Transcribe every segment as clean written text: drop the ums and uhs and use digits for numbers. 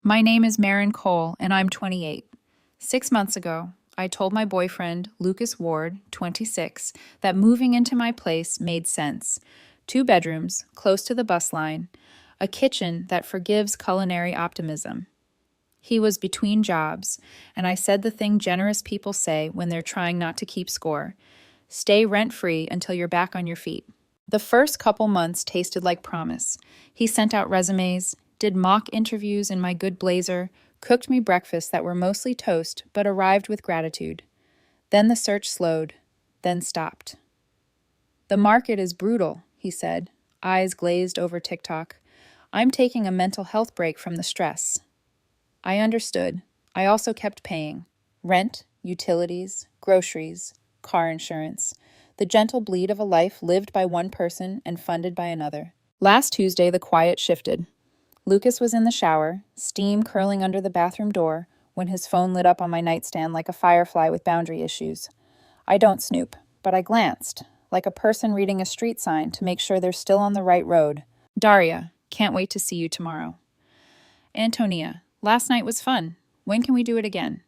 My name is Marin Cole, and I'm 28. 6 months ago, I told my boyfriend, Lucas Ward, 26, that moving into my place made sense. 2 bedrooms, close to the bus line, a kitchen that forgives culinary optimism. He was between jobs, and I said the thing generous people say when they're trying not to keep score: stay rent-free until you're back on your feet. The first couple months tasted like promise. He sent out resumes, did mock interviews in my good blazer, cooked me breakfasts that were mostly toast but arrived with gratitude. Then the search slowed, then stopped. The market is brutal, he said, eyes glazed over TikTok. I'm taking a mental health break from the stress. I understood. I also kept paying rent, utilities, groceries, car insurance, the gentle bleed of a life lived by one person and funded by another. Last Tuesday, the quiet shifted. Lucas was in the shower, steam curling under the bathroom door, when his phone lit up on my nightstand like a firefly with boundary issues. I don't snoop, but I glanced, like a person reading a street sign to make sure they're still on the right road. Daria, can't wait to see you tomorrow. Antonia, last night was fun. When can we do it again?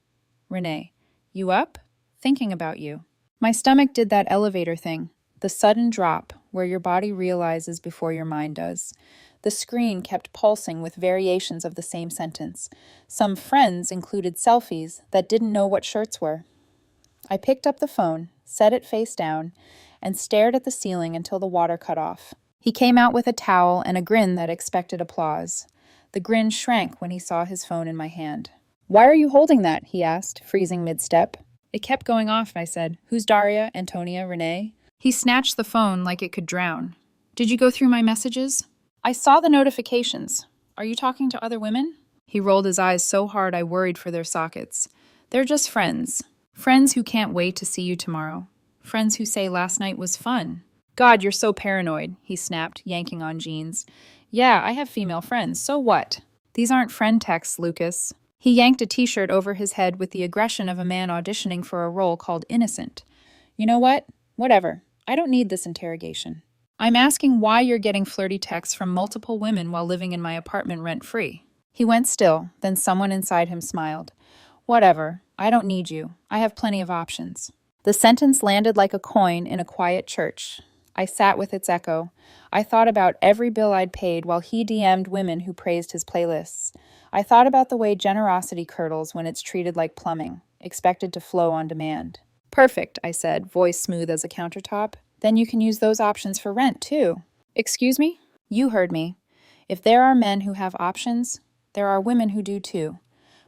Renee, you up? Thinking about you. My stomach did that elevator thing, the sudden drop where your body realizes before your mind does. The screen kept pulsing with variations of the same sentence. Some friends included selfies that didn't know what shirts were. I picked up the phone, set it face down, and stared at the ceiling until the water cut off. He came out with a towel and a grin that expected applause. The grin shrank when he saw his phone in my hand. Why are you holding that? He asked, freezing mid-step. It kept going off, I said. Who's Daria, Antonia, Renee? He snatched the phone like it could drown. Did you go through my messages? I saw the notifications. Are you talking to other women? He rolled his eyes so hard I worried for their sockets. They're just friends. Friends who can't wait to see you tomorrow. Friends who say last night was fun. God, you're so paranoid, he snapped, yanking on jeans. Yeah, I have female friends, so what? These aren't friend texts, Lucas. He yanked a t-shirt over his head with the aggression of a man auditioning for a role called innocent. You know what? Whatever. I don't need this interrogation. I'm asking why you're getting flirty texts from multiple women while living in my apartment rent-free. He went still, then someone inside him smiled. Whatever. I don't need you. I have plenty of options. The sentence landed like a coin in a quiet church. I sat with its echo. I thought about every bill I'd paid while he DM'd women who praised his playlists. I thought about the way generosity curdles when it's treated like plumbing, expected to flow on demand. Perfect, I said, voice smooth as a countertop. Then you can use those options for rent, too. Excuse me? You heard me. If there are men who have options, there are women who do too.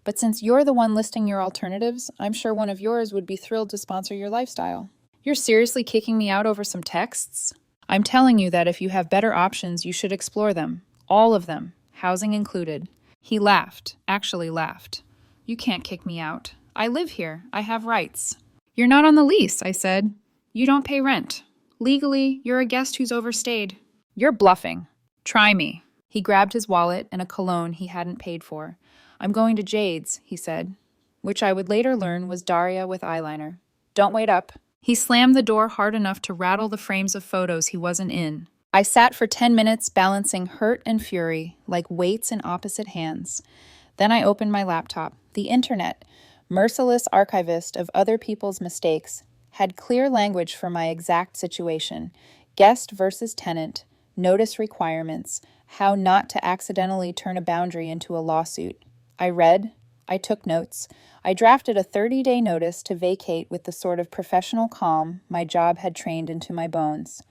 But since you're the one listing your alternatives, I'm sure one of yours would be thrilled to sponsor your lifestyle. You're seriously kicking me out over some texts? I'm telling you that if you have better options, you should explore them. All of them, housing included. He laughed, actually laughed. You can't kick me out. I live here. I have rights. You're not on the lease, I said. You don't pay rent. Legally, you're a guest who's overstayed. You're bluffing. Try me. He grabbed his wallet and a cologne he hadn't paid for. I'm going to Jade's, he said, which I would later learn was Daria with eyeliner. Don't wait up. He slammed the door hard enough to rattle the frames of photos he wasn't in. I sat for 10 minutes balancing hurt and fury like weights in opposite hands. Then I opened my laptop. The internet, merciless archivist of other people's mistakes, had clear language for my exact situation. Guest versus tenant, notice requirements, how not to accidentally turn a boundary into a lawsuit. I read. I took notes. I drafted a 30-day notice to vacate with the sort of professional calm my job had trained into my bones.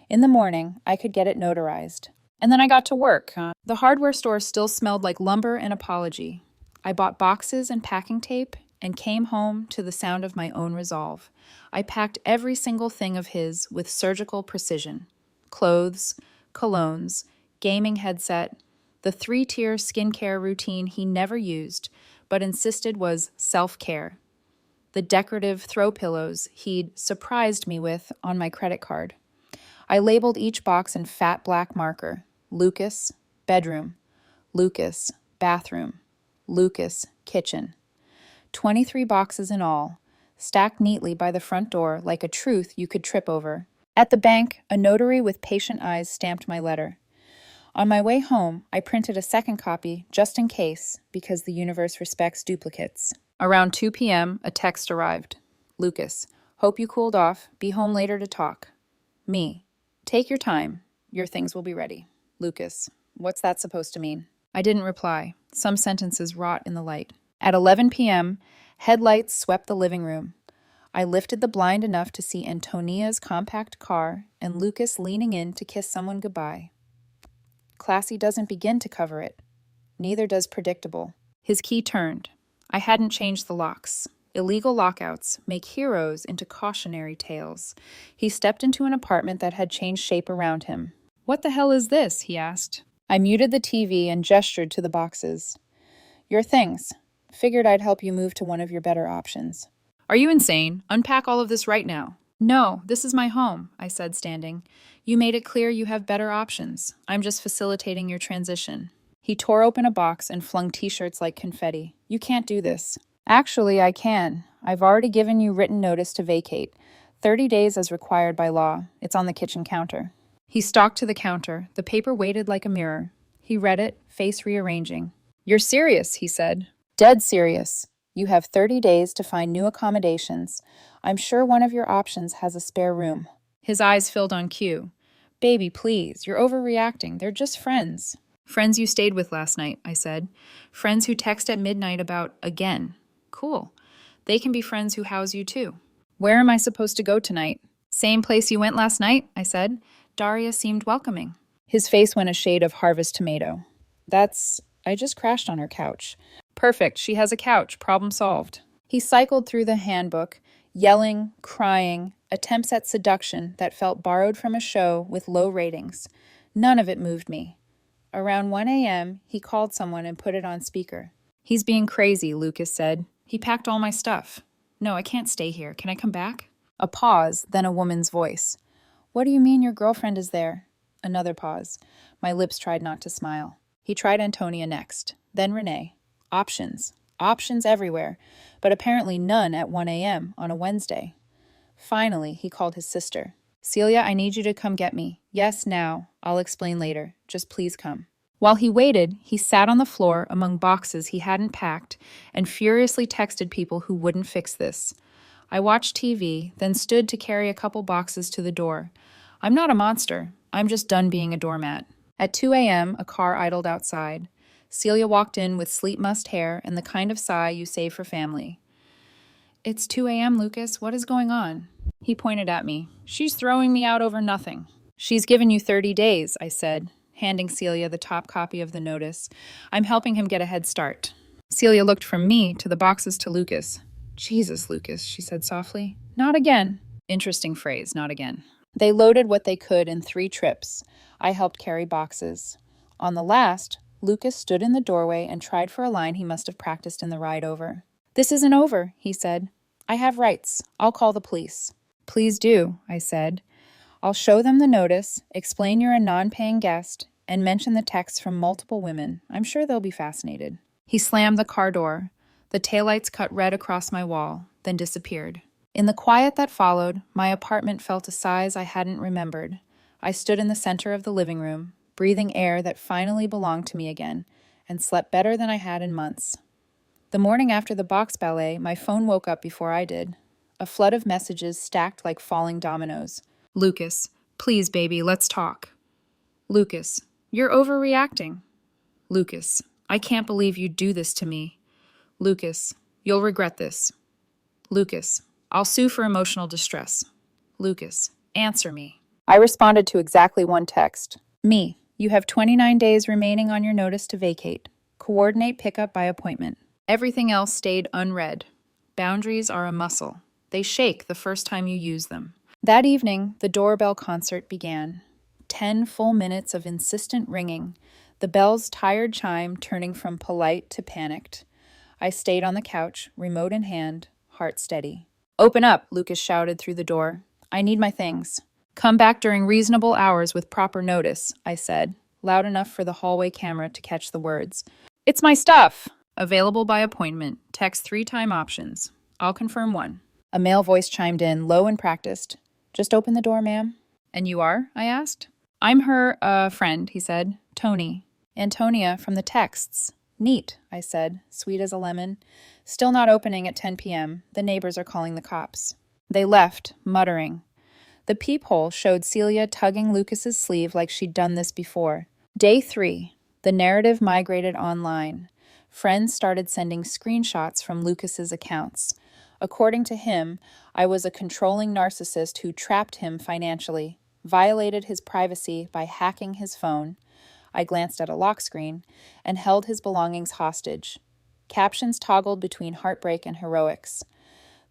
In the morning, I could get it notarized. And then I got to work. The hardware store still smelled like lumber and apology. I bought boxes and packing tape and came home to the sound of my own resolve. I packed every single thing of his with surgical precision. Clothes, colognes, gaming headset, the 3-tier skincare routine he never used, but insisted was self-care. The decorative throw pillows he'd surprised me with on my credit card. I labeled each box in fat black marker. Lucas, bedroom. Lucas, bathroom. Lucas, kitchen. 23 boxes in all, stacked neatly by the front door like a truth you could trip over. At the bank, a notary with patient eyes stamped my letter. On my way home, I printed a second copy just in case, because the universe respects duplicates. Around 2 p.m., a text arrived. Lucas, hope you cooled off. Be home later to talk. Me, take your time. Your things will be ready. Lucas, what's that supposed to mean? I didn't reply. Some sentences wrought in the light. At 11 p.m., headlights swept the living room. I lifted the blind enough to see Antonia's compact car and Lucas leaning in to kiss someone goodbye. Classy doesn't begin to cover it. Neither does predictable. His key turned. I hadn't changed the locks. Illegal lockouts make heroes into cautionary tales. He stepped into an apartment that had changed shape around him. What the hell is this? He asked. I muted the TV and gestured to the boxes. Your things. Figured I'd help you move to one of your better options. Are you insane? Unpack all of this right now. No, this is my home, I said, standing. You made it clear you have better options. I'm just facilitating your transition. He tore open a box and flung t-shirts like confetti. You can't do this. Actually, I can. I've already given you written notice to vacate. 30 days as required by law. It's on the kitchen counter. He stalked to the counter. The paper weighted like a mirror. He read it, face rearranging. You're serious, he said. Dead serious. You have 30 days to find new accommodations. I'm sure one of your options has a spare room. His eyes filled on cue. Baby, please, you're overreacting. They're just friends. Friends you stayed with last night, I said. Friends who text at midnight about again. Cool. They can be friends who house you too. Where am I supposed to go tonight? Same place you went last night, I said. Daria seemed welcoming. His face went a shade of harvest tomato. I just crashed on her couch. Perfect, she has a couch, problem solved. He cycled through the handbook, yelling, crying, attempts at seduction that felt borrowed from a show with low ratings. None of it moved me. Around 1 a.m., he called someone and put it on speaker. He's being crazy, Lucas said. He packed all my stuff. No, I can't stay here. Can I come back? A pause, then a woman's voice. What do you mean your girlfriend is there? Another pause. My lips tried not to smile. He tried Antonia next, then Renee. Options. Options everywhere, but apparently none at 1 a.m. on a Wednesday. Finally, he called his sister. Celia, I need you to come get me. Yes, now. I'll explain later. Just please come. While he waited, he sat on the floor among boxes he hadn't packed and furiously texted people who wouldn't fix this. I watched TV, then stood to carry a couple boxes to the door. I'm not a monster. I'm just done being a doormat. At 2 a.m., a car idled outside. Celia walked in with sleep-mussed hair and the kind of sigh you save for family. It's 2 a.m., Lucas. What is going on? He pointed at me. She's throwing me out over nothing. She's given you 30 days, I said, handing Celia the top copy of the notice. I'm helping him get a head start. Celia looked from me to the boxes to Lucas. Jesus, Lucas, she said softly. Not again. Interesting phrase, not again. They loaded what they could in 3 trips. I helped carry boxes. On the last, Lucas stood in the doorway and tried for a line he must have practiced in the ride over. This isn't over, he said. I have rights. I'll call the police. Please do, I said. I'll show them the notice, explain you're a non-paying guest, and mention the texts from multiple women. I'm sure they'll be fascinated. He slammed the car door. The taillights cut red across my wall, then disappeared. In the quiet that followed, my apartment felt a size I hadn't remembered. I stood in the center of the living room, breathing air that finally belonged to me again, and slept better than I had in months. The morning after the box ballet, my phone woke up before I did. A flood of messages stacked like falling dominoes. Lucas, please, baby, let's talk. Lucas, you're overreacting. Lucas, I can't believe you'd do this to me. Lucas, you'll regret this. Lucas, I'll sue for emotional distress. Lucas, answer me. I responded to exactly one text. Me, you have 29 days remaining on your notice to vacate. Coordinate pickup by appointment. Everything else stayed unread. Boundaries are a muscle. They shake the first time you use them. That evening, the doorbell concert began. 10 full minutes of insistent ringing, the bell's tired chime turning from polite to panicked. I stayed on the couch, remote in hand, heart steady. Open up, Lucas shouted through the door. I need my things. Come back during reasonable hours with proper notice, I said, loud enough for the hallway camera to catch the words. It's my stuff! Available by appointment. Text 3-time options. I'll confirm one. A male voice chimed in, low and practiced. Just open the door, ma'am. And you are? I asked. I'm her, friend, he said. Tony. Antonia from the texts. Neat, I said, sweet as a lemon. Still not opening at 10 p.m. The neighbors are calling the cops. They left, muttering. The peephole showed Celia tugging Lucas's sleeve like she'd done this before. Day 3. The narrative migrated online. Friends started sending screenshots from Lucas's accounts. According to him, I was a controlling narcissist who trapped him financially, violated his privacy by hacking his phone. I glanced at a lock screen and held his belongings hostage. Captions toggled between heartbreak and heroics.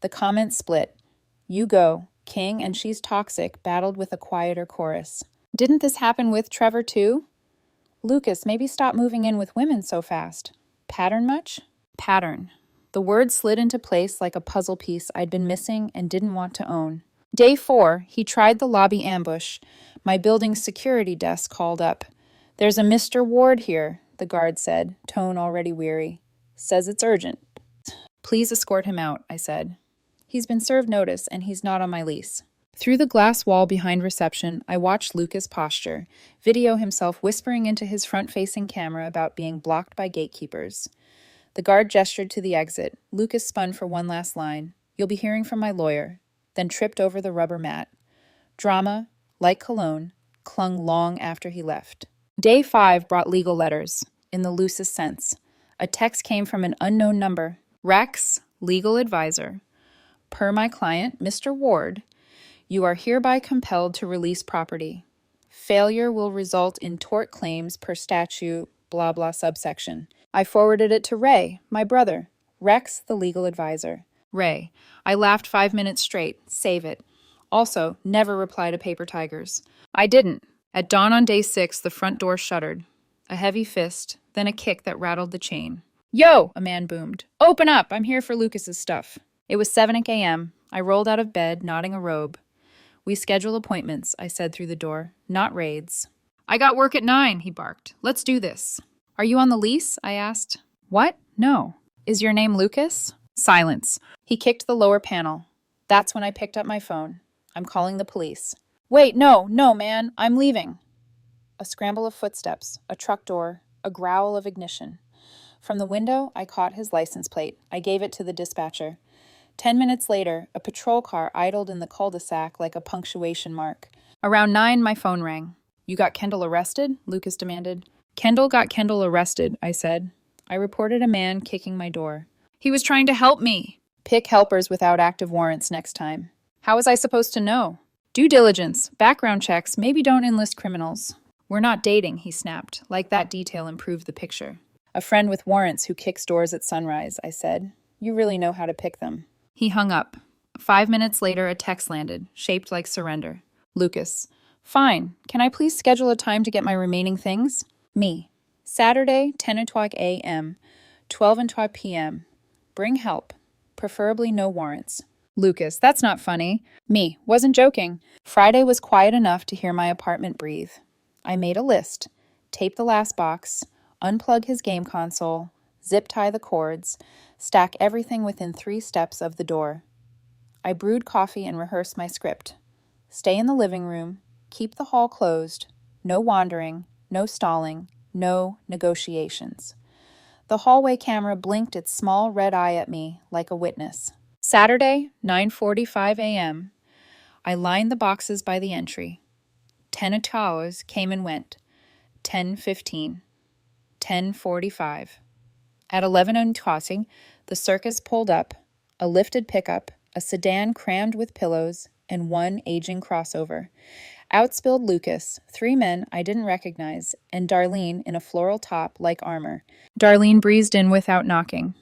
The comments split. You go. King and she's toxic battled with a quieter chorus. Didn't this happen with Trevor too? Lucas, maybe stop moving in with women so fast. Pattern much? Pattern. The word slid into place like a puzzle piece I'd been missing and didn't want to own. Day 4, he tried the lobby ambush. My building's security desk called up. There's a Mr. Ward here, the guard said, tone already weary. Says it's urgent. Please escort him out, I said. He's been served notice and he's not on my lease. Through the glass wall behind reception, I watched Lucas posture, video himself whispering into his front-facing camera about being blocked by gatekeepers. The guard gestured to the exit. Lucas spun for one last line. You'll be hearing from my lawyer. Then tripped over the rubber mat. Drama, like cologne, clung long after he left. Day 5 brought legal letters, in the loosest sense. A text came from an unknown number. Rex, legal advisor. Per my client, Mr. Ward, you are hereby compelled to release property. Failure will result in tort claims per statute, blah blah subsection. I forwarded it to Ray, my brother. Rex, the legal advisor. Ray. I laughed 5 minutes straight. Save it. Also, never reply to paper tigers. I didn't. At dawn on day 6, the front door shuttered. A heavy fist, then a kick that rattled the chain. Yo, a man boomed. Open up, I'm here for Lucas's stuff. It was 7 a.m. I rolled out of bed, knotting a robe. We schedule appointments, I said through the door, not raids. I got work at 9, he barked. Let's do this. Are you on the lease? I asked. What? No. Is your name Lucas? Silence. He kicked the lower panel. That's when I picked up my phone. I'm calling the police. Wait, no, man, I'm leaving. A scramble of footsteps, a truck door, a growl of ignition. From the window, I caught his license plate. I gave it to the dispatcher. 10 minutes later, a patrol car idled in the cul-de-sac like a punctuation mark. Around 9, my phone rang. You got Kendall arrested? Lucas demanded. Kendall got Kendall arrested, I said. I reported a man kicking my door. He was trying to help me. Pick helpers without active warrants next time. How was I supposed to know? Due diligence, background checks, maybe don't enlist criminals. We're not dating, he snapped, like that detail improved the picture. A friend with warrants who kicks doors at sunrise, I said. You really know how to pick them. He hung up. 5 minutes later, a text landed, shaped like surrender. Lucas. Fine. Can I please schedule a time to get my remaining things? Me. Saturday, 10:00 a.m., 12:00 p.m. Bring help. Preferably no warrants. Lucas. That's not funny. Me. Wasn't joking. Friday was quiet enough to hear my apartment breathe. I made a list. Tape the last box. Unplug his game console. Zip tie the cords. Stack everything within 3 steps of the door. I brewed coffee and rehearsed my script. Stay in the living room. Keep the hall closed. No wandering. No stalling. No negotiations. The hallway camera blinked its small red eye at me like a witness. Saturday, 9:45 a.m. I lined the boxes by the entry. 10 hours came and went. 10:15. 10:45. At 11:20, the circus pulled up, a lifted pickup, a sedan crammed with pillows, and one aging crossover. Out spilled Lucas, 3 men I didn't recognize, and Darlene in a floral top like armor. Darlene breezed in without knocking.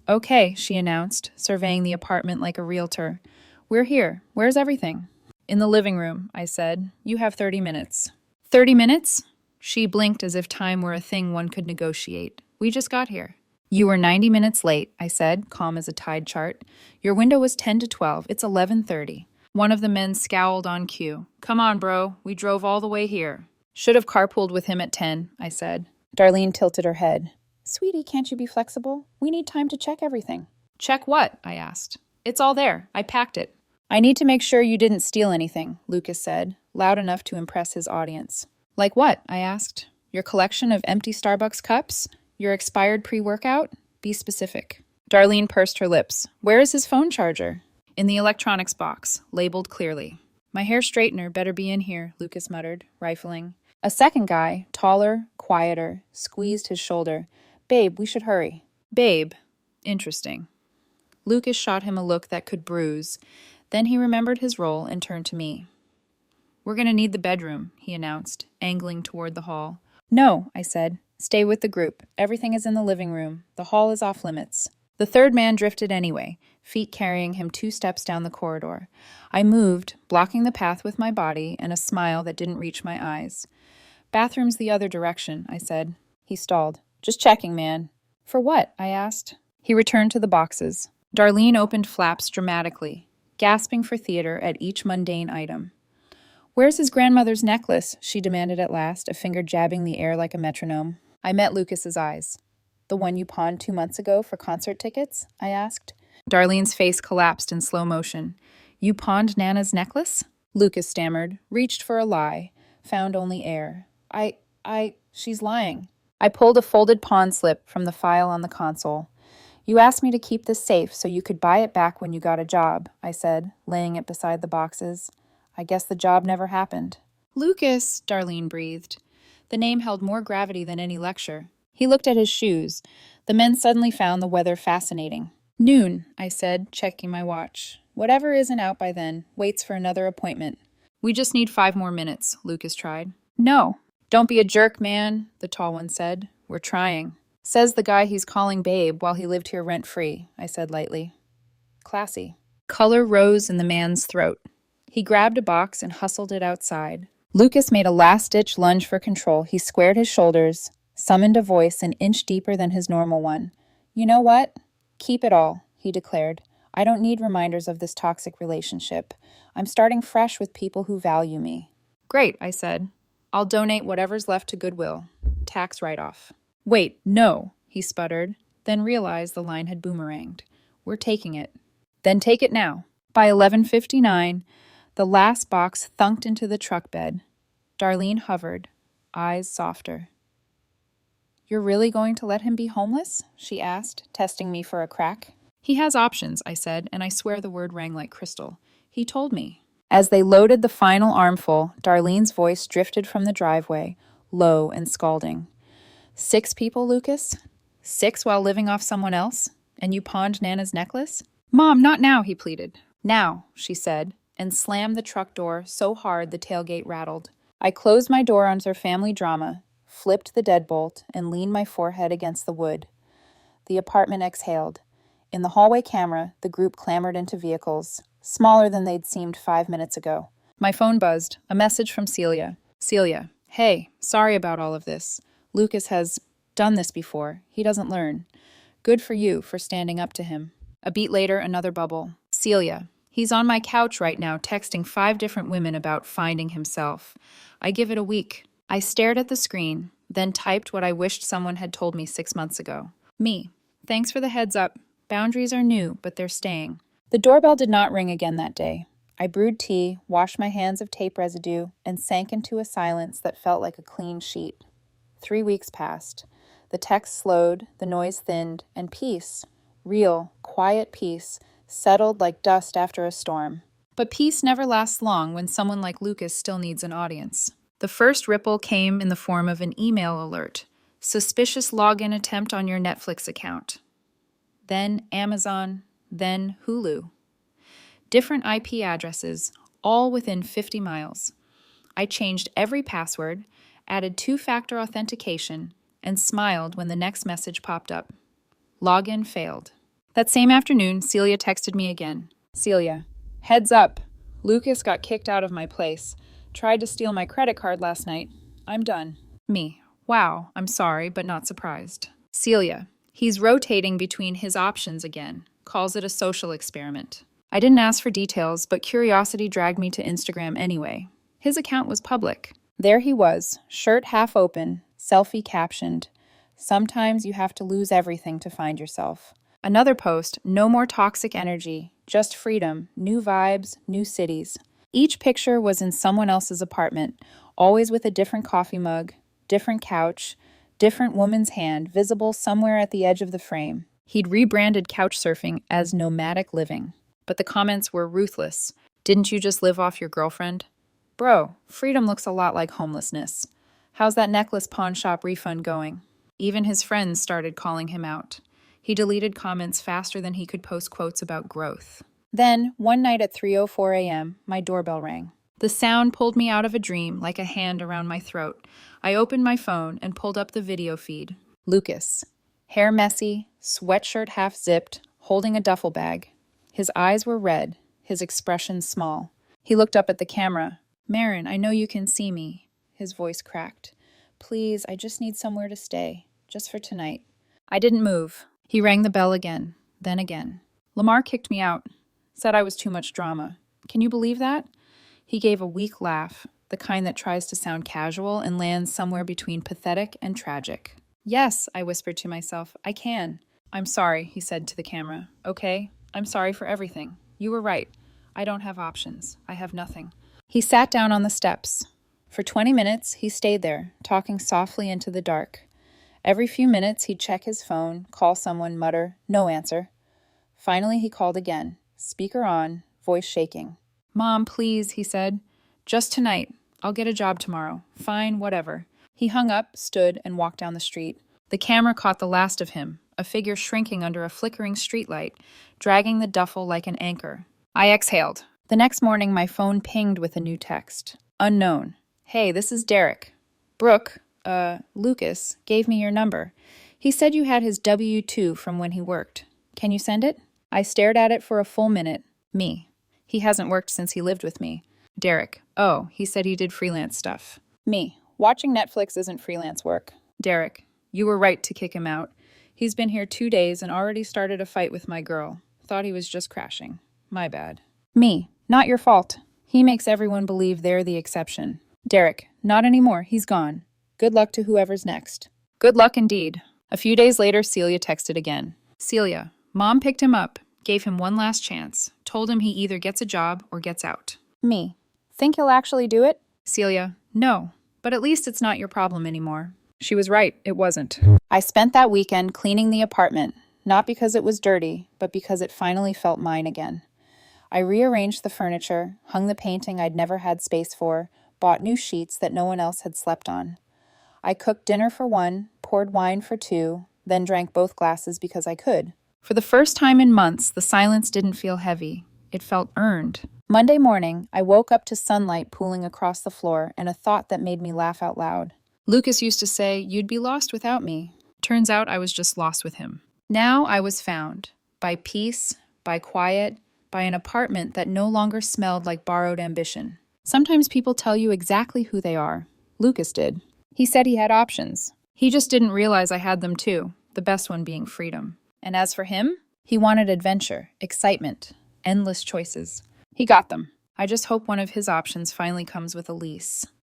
Okay, she announced, surveying the apartment like a realtor. We're here. Where's everything? In the living room, I said. You have 30 minutes. 30 minutes? She blinked as if time were a thing one could negotiate. We just got here. You were 90 minutes late, I said, calm as a tide chart. Your window was 10 to 12. It's 11:30. One of the men scowled on cue. Come on, bro. We drove all the way here. Should have carpooled with him at 10, I said. Darlene tilted her head. Sweetie, can't you be flexible? We need time to check everything. Check what? I asked. It's all there. I packed it. I need to make sure you didn't steal anything, Lucas said, loud enough to impress his audience. Like what? I asked. Your collection of empty Starbucks cups? Your expired pre-workout? Be specific. Darlene pursed her lips. Where is his phone charger? In the electronics box, labeled clearly. My hair straightener better be in here, Lucas muttered, rifling. A second guy, taller, quieter, squeezed his shoulder. Babe, we should hurry. Babe. Interesting. Lucas shot him a look that could bruise. Then he remembered his role and turned to me. We're going to need the bedroom, he announced, angling toward the hall. No, I said. Stay with the group. Everything is in the living room. The hall is off limits. The third man drifted anyway, feet carrying him 2 steps down the corridor. I moved, blocking the path with my body and a smile that didn't reach my eyes. Bathroom's the other direction, I said. He stalled. Just checking, man. For what? I asked. He returned to the boxes. Darlene opened flaps dramatically, gasping for theater at each mundane item. Where's his grandmother's necklace? She demanded at last, a finger jabbing the air like a metronome. I met Lucas's eyes. The one you pawned 2 months ago for concert tickets? I asked. Darlene's face collapsed in slow motion. You pawned Nana's necklace? Lucas stammered, reached for a lie, found only air. She's lying. I pulled a folded pawn slip from the file on the console. You asked me to keep this safe so you could buy it back when you got a job, I said, laying it beside the boxes. I guess the job never happened. Lucas, Darlene breathed. The name held more gravity than any lecture. He looked at his shoes. The men suddenly found the weather fascinating. Noon, I said, checking my watch. Whatever isn't out by then waits for another appointment. We just need 5 more minutes, Lucas tried. No. Don't be a jerk, man, the tall one said. We're trying. Says the guy he's calling babe while he lived here rent-free, I said lightly. Classy. Color rose in the man's throat. He grabbed a box and hustled it outside. Lucas made a last-ditch lunge for control. He squared his shoulders, summoned a voice an inch deeper than his normal one. You know what? Keep it all, he declared. I don't need reminders of this toxic relationship. I'm starting fresh with people who value me. Great, I said. I'll donate whatever's left to Goodwill. Tax write-off. Wait, no, he sputtered, then realized the line had boomeranged. We're taking it. Then take it now. By 11:59, the last box thunked into the truck bed. Darlene hovered, eyes softer. You're really going to let him be homeless? She asked, testing me for a crack. He has options, I said, and I swear the word rang like crystal. He told me. As they loaded the final armful, Darlene's voice drifted from the driveway, low and scalding. 6 people, Lucas? 6 while living off someone else? And you pawned Nana's necklace? Mom, not now, he pleaded. Now, she said, and slammed the truck door so hard the tailgate rattled. I closed my door onto their family drama, flipped the deadbolt, and leaned my forehead against the wood. The apartment exhaled. In the hallway camera, the group clambered into vehicles, smaller than they'd seemed 5 minutes ago. My phone buzzed, a message from Celia. Celia, hey, sorry about all of this. Lucas has done this before. He doesn't learn. Good for you for standing up to him. A beat later, another bubble. Celia, he's on my couch right now texting 5 different women about finding himself. I give it a week. I stared at the screen, then typed what I wished someone had told me 6 months ago. Me. Thanks for the heads up. Boundaries are new, but they're staying. The doorbell did not ring again that day. I brewed tea, washed my hands of tape residue, and sank into a silence that felt like a clean sheet. 3 weeks passed. The text slowed, the noise thinned, and peace, real, quiet peace, settled like dust after a storm. But peace never lasts long when someone like Lucas still needs an audience. The first ripple came in the form of an email alert. Suspicious login attempt on your Netflix account. Then Amazon, then Hulu. Different IP addresses, all within 50 miles. I changed every password, added 2-factor authentication, and smiled when the next message popped up. Login failed. That same afternoon, Celia texted me again. Celia, heads up. Lucas got kicked out of my place. Tried to steal my credit card last night. I'm done. Me. Wow, I'm sorry, but not surprised. Celia, he's rotating between his options again. Calls it a social experiment. I didn't ask for details, but curiosity dragged me to Instagram anyway. His account was public. There he was, shirt half open, selfie captioned. Sometimes you have to lose everything to find yourself. Another post, no more toxic energy, just freedom, new vibes, new cities. Each picture was in someone else's apartment, always with a different coffee mug, different couch, different woman's hand visible somewhere at the edge of the frame. He'd rebranded couch surfing as nomadic living. But the comments were ruthless. Didn't you just live off your girlfriend? Bro, freedom looks a lot like homelessness. How's that necklace pawn shop refund going? Even his friends started calling him out. He deleted comments faster than he could post quotes about growth. Then, one night at 3:04 a.m., my doorbell rang. The sound pulled me out of a dream like a hand around my throat. I opened my phone and pulled up the video feed. Lucas. Hair messy, sweatshirt half zipped, holding a duffel bag. His eyes were red, his expression small. He looked up at the camera. Marin, I know you can see me. His voice cracked. Please, I just need somewhere to stay. Just for tonight. I didn't move. He rang the bell again, then again. Lamar kicked me out. Said I was too much drama. Can you believe that? He gave a weak laugh, the kind that tries to sound casual and lands somewhere between pathetic and tragic. Yes, I whispered to myself, I can. I'm sorry, he said to the camera. Okay, I'm sorry for everything. You were right. I don't have options. I have nothing. He sat down on the steps. For 20 minutes, he stayed there, talking softly into the dark. Every few minutes, he'd check his phone, call someone, mutter, no answer. Finally, he called again, speaker on, voice shaking. Mom, please, he said. Just tonight. I'll get a job tomorrow. Fine, whatever. He hung up, stood, and walked down the street. The camera caught the last of him, a figure shrinking under a flickering streetlight, dragging the duffel like an anchor. I exhaled. The next morning, my phone pinged with a new text. Unknown. Hey, this is Derek. Brooke, Lucas, gave me your number. He said you had his W-2 from when he worked. Can you send it? I stared at it for a full minute. Me. He hasn't worked since he lived with me. Derek. Oh, he said he did freelance stuff. Me. Watching Netflix isn't freelance work. Derek. You were right to kick him out. He's been here 2 days and already started a fight with my girl. Thought he was just crashing. My bad. Me. Not your fault. He makes everyone believe they're the exception. Derek. Not anymore. He's gone. Good luck to whoever's next. Good luck indeed. A few days later, Celia texted again. Celia. Mom picked him up, gave him one last chance, told him he either gets a job or gets out. Me. Think he'll actually do it? Celia. No, but at least it's not your problem anymore. She was right, it wasn't. I spent that weekend cleaning the apartment, not because it was dirty, but because it finally felt mine again. I rearranged the furniture, hung the painting I'd never had space for, bought new sheets that no one else had slept on. I cooked dinner for one, poured wine for two, then drank both glasses because I could. For the first time in months, the silence didn't feel heavy. It felt earned. Monday morning, I woke up to sunlight pooling across the floor and a thought that made me laugh out loud. Lucas used to say, you'd be lost without me. Turns out I was just lost with him. Now I was found. By peace, by quiet, by an apartment that no longer smelled like borrowed ambition. Sometimes people tell you exactly who they are. Lucas did. He said he had options. He just didn't realize I had them too, the best one being freedom. And as for him, he wanted adventure, excitement, endless choices. He got them. I just hope one of his options finally comes with a lease.